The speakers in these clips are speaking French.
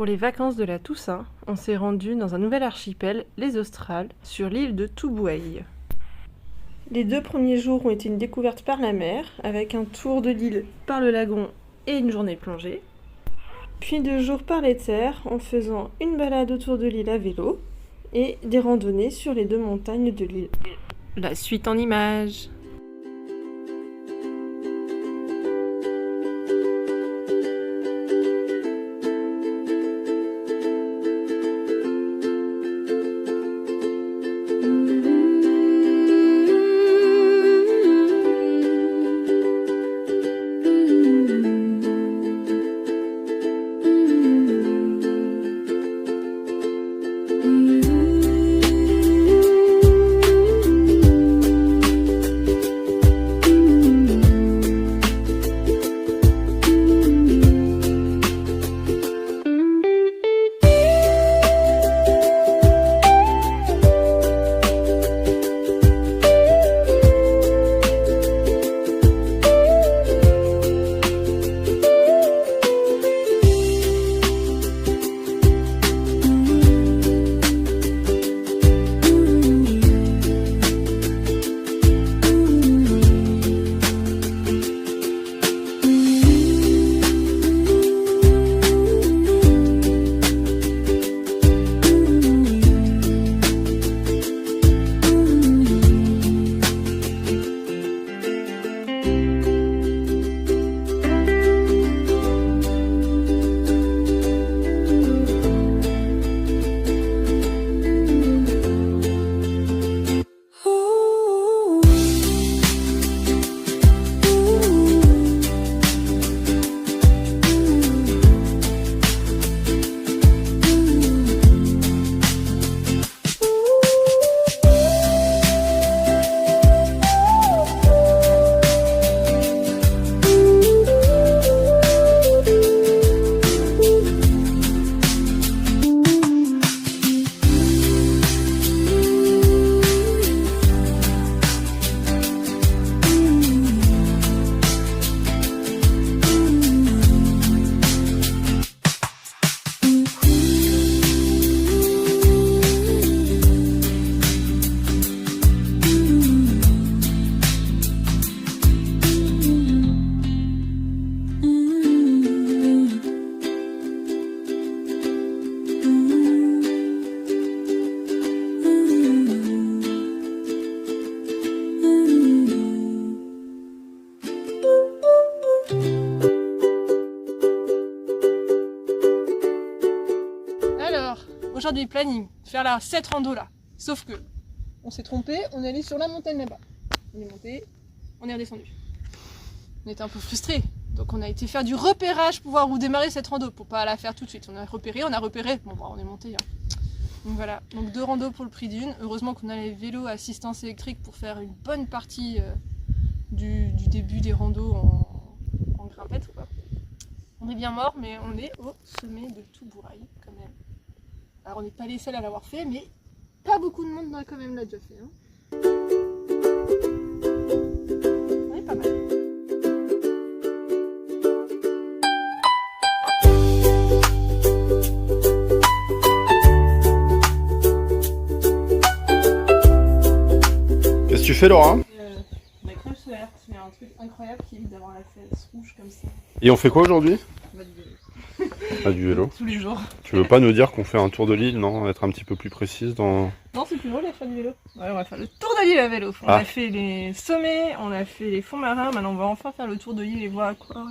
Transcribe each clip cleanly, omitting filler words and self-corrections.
Pour les vacances de la Toussaint, on s'est rendu dans un nouvel archipel, les Australes, sur l'île de Tubuai. Les 2 premiers jours ont été une découverte par la mer, avec un tour de l'île par le lagon et une journée de plongée. Puis 2 jours par les terres, en faisant une balade autour de l'île à vélo et des randonnées sur les 2 montagnes de l'île. La suite en images. Aujourd'hui, planning, faire cette rando là. Sauf que, on s'est trompé, on est allé sur la montagne là-bas. On est monté, on est redescendu. On était un peu frustrés, donc on a été faire du repérage pour voir où démarrer cette rando, pour pas la faire tout de suite. On a repéré, bon bah, on est monté. Hein. Donc voilà, donc 2 randos pour le prix d'une. Heureusement qu'on a les vélos à assistance électrique pour faire une bonne partie du début des randos en grimpette, quoi. On est bien mort, mais on est au sommet de Tubuai quand même. Alors on n'est pas les seuls à l'avoir fait, mais pas beaucoup de monde quand même l'a déjà fait. Hein. On est pas mal. Qu'est-ce que tu fais, Laura? La crème solaire, c'est un truc incroyable qui évite d'avoir la fesse rouge comme ça. Et on fait quoi aujourd'hui? Bah, du vélo. Ah, du vélo. Tous les jours. Tu veux pas nous dire qu'on fait un tour de l'île, non? Être un petit peu plus précise dans... Non, c'est plus drôle à faire du vélo. Ouais, on va faire le tour de l'île à vélo. On a fait les sommets, on a fait les fonds marins, maintenant on va enfin faire le tour de l'île et voir à quoi.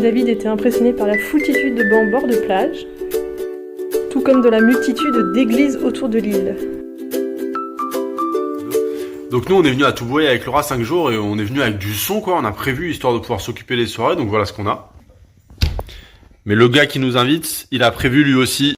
David était impressionné par la foultitude de bancs bord de plage. tout comme de la multitude d'églises autour de l'île. Donc nous on est venu à Touboué avec Laura 5 jours et on est venu avec du son quoi, on a prévu histoire de pouvoir s'occuper des soirées, donc voilà ce qu'on a. Mais le gars qui nous invite, il a prévu lui aussi.